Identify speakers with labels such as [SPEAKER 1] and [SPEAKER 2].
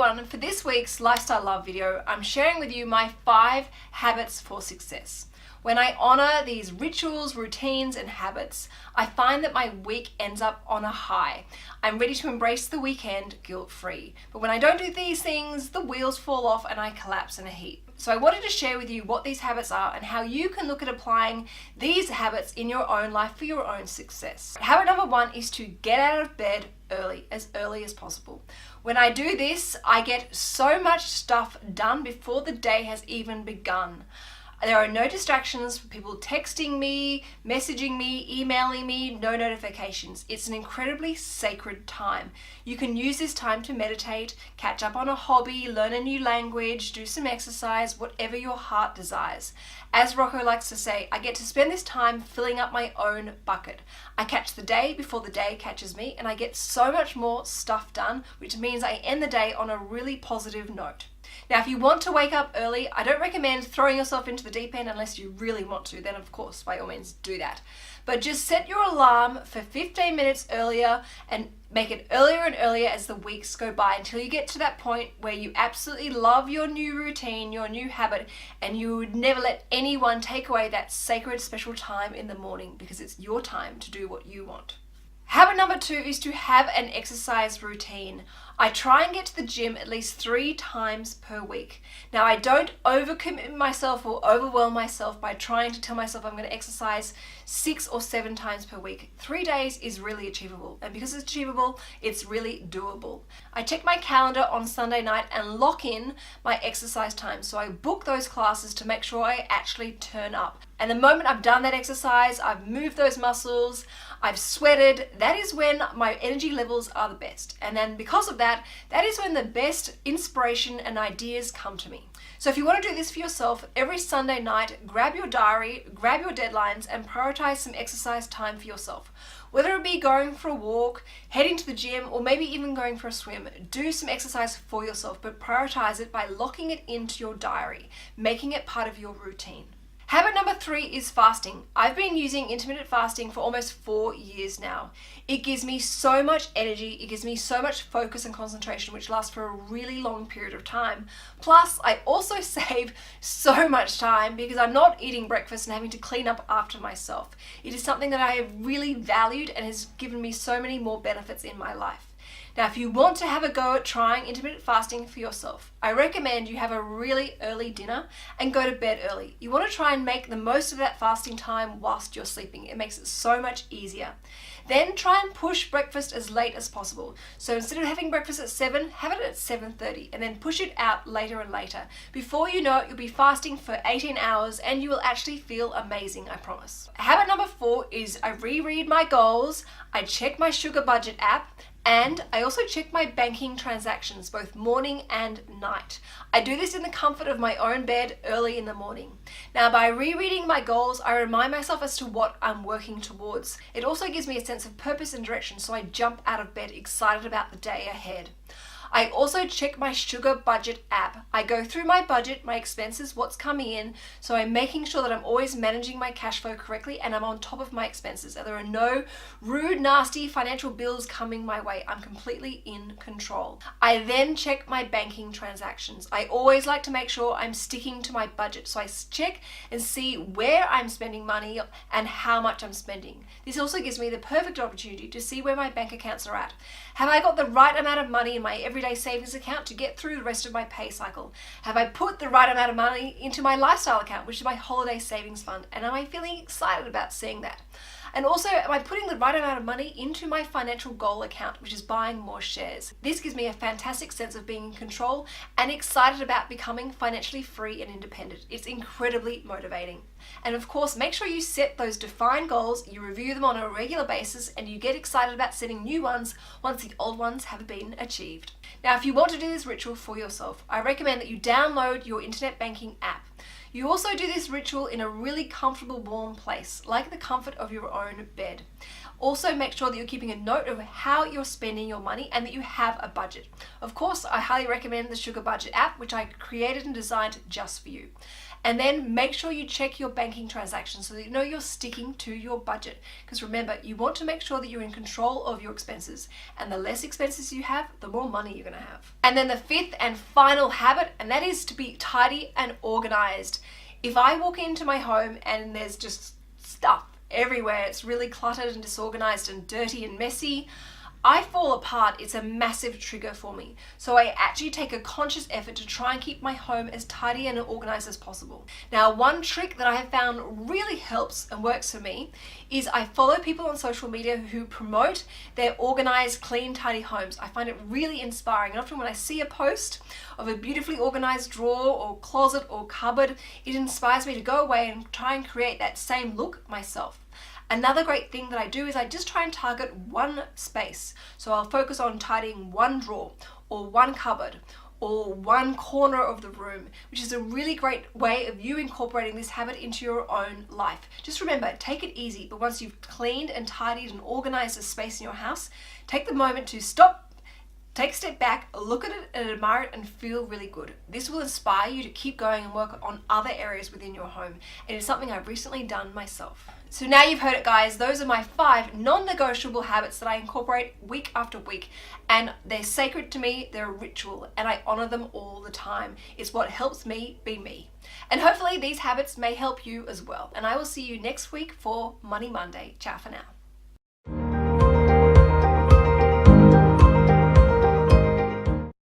[SPEAKER 1] everyone, for this week's Lifestyle Love video, I'm sharing with you my 5 habits for success. When I honor these rituals, routines, and habits, I find that my week ends up on a high. I'm ready to embrace the weekend guilt-free. But when I don't do these things, the wheels fall off and I collapse in a heap. So I wanted to share with you what these habits are and how you can look at applying these habits in your own life for your own success. Habit number 1 is to get out of bed early as possible. When I do this, I get so much stuff done before the day has even begun. There are no distractions, people texting me, messaging me, emailing me, no notifications. It's an incredibly sacred time. You can use this time to meditate, catch up on a hobby, learn a new language, do some exercise, whatever your heart desires. As Rocco likes to say, I get to spend this time filling up my own bucket. I catch the day before the day catches me, and I get so much more stuff done, which means I end the day on a really positive note. Now, if you want to wake up early, I don't recommend throwing yourself into the deep end unless you really want to. Then, of course, by all means, do that. But just set your alarm for 15 minutes earlier and make it earlier and earlier as the weeks go by until you get to that point where you absolutely love your new routine, your new habit, and you would never let anyone take away that sacred special time in the morning because it's your time to do what you want. Habit number 2 is to have an exercise routine. I try and get to the gym at least 3 times per week. Now, I don't overcommit myself or overwhelm myself by trying to tell myself I'm going to exercise 6 or 7 times per week. 3 days is really achievable, and because it's achievable, it's really doable. I check my calendar on Sunday night and lock in my exercise time, so I book those classes to make sure I actually turn up. And the moment I've done that exercise, I've moved those muscles, I've sweated, that is when my energy levels are the best. And then because of that, that is when the best inspiration and ideas come to me. So if you want to do this for yourself, every Sunday night, grab your diary, grab your deadlines, and prioritize some exercise time for yourself. Whether it be going for a walk, heading to the gym, or maybe even going for a swim, do some exercise for yourself, but prioritize it by locking it into your diary, making it part of your routine. Habit number 3 is fasting. I've been using intermittent fasting for almost 4 years now. It gives me so much energy, it gives me so much focus and concentration, which lasts for a really long period of time. Plus, I also save so much time because I'm not eating breakfast and having to clean up after myself. It is something that I have really valued and has given me so many more benefits in my life. Now, if you want to have a go at trying intermittent fasting for yourself, I recommend you have a really early dinner and go to bed early. You want to try and make the most of that fasting time whilst you're sleeping. It makes it so much easier. Then try and push breakfast as late as possible. So instead of having breakfast at 7, have it at 7:30 and then push it out later and later. Before you know it, you'll be fasting for 18 hours and you will actually feel amazing, I promise. Habit number 4 is I reread my goals, I check my Sugar Budget app, and I also check my banking transactions both morning and night. I do this in the comfort of my own bed early in the morning. Now, by rereading my goals, I remind myself as to what I'm working towards. It also gives me a sense of purpose and direction, so I jump out of bed excited about the day ahead. I also check my Sugar Budget app. I go through my budget, my expenses, what's coming in, so I'm making sure that I'm always managing my cash flow correctly and I'm on top of my expenses. There are no rude, nasty financial bills coming my way. I'm completely in control. I then check my banking transactions. I always like to make sure I'm sticking to my budget, so I check and see where I'm spending money and how much I'm spending. This also gives me the perfect opportunity to see where my bank accounts are at. Have I got the right amount of money in my everyday savings account to get through the rest of my pay cycle? Have I put the right amount of money into my lifestyle account, which is my holiday savings fund? And am I feeling excited about seeing that? And also, am I putting the right amount of money into my financial goal account, which is buying more shares? This gives me a fantastic sense of being in control and excited about becoming financially free and independent. It's incredibly motivating. And of course, make sure you set those defined goals, you review them on a regular basis, and you get excited about setting new ones once the old ones have been achieved. Now, if you want to do this ritual for yourself, I recommend that you download your internet banking app. You also do this ritual in a really comfortable, warm place, like the comfort of your own bed. Also, make sure that you're keeping a note of how you're spending your money and that you have a budget. Of course, I highly recommend the Sugar Budget app, which I created and designed just for you. And then make sure you check your banking transactions so that you know you're sticking to your budget. Because remember, you want to make sure that you're in control of your expenses. And the less expenses you have, the more money you're going to have. And then the fifth and final habit, and that is to be tidy and organized. If I walk into my home and there's just stuff everywhere, it's really cluttered and disorganized and dirty and messy, I fall apart. It's a massive trigger for me. So I actually take a conscious effort to try and keep my home as tidy and organized as possible. Now, one trick that I have found really helps and works for me is I follow people on social media who promote their organized, clean, tidy homes. I find it really inspiring. And often when I see a post of a beautifully organized drawer or closet or cupboard, it inspires me to go away and try and create that same look myself. Another great thing that I do is I just try and target one space. So I'll focus on tidying one drawer or one cupboard or one corner of the room, which is a really great way of you incorporating this habit into your own life. Just remember, take it easy, but once you've cleaned and tidied and organized a space in your house, take the moment to stop, take a step back, look at it and admire it and feel really good. This will inspire you to keep going and work on other areas within your home. And it's something I've recently done myself. So now you've heard it, guys. Those are my 5 non-negotiable habits that I incorporate week after week. And they're sacred to me, they're a ritual, and I honor them all the time. It's what helps me be me. And hopefully these habits may help you as well. And I will see you next week for Money Monday. Ciao for now.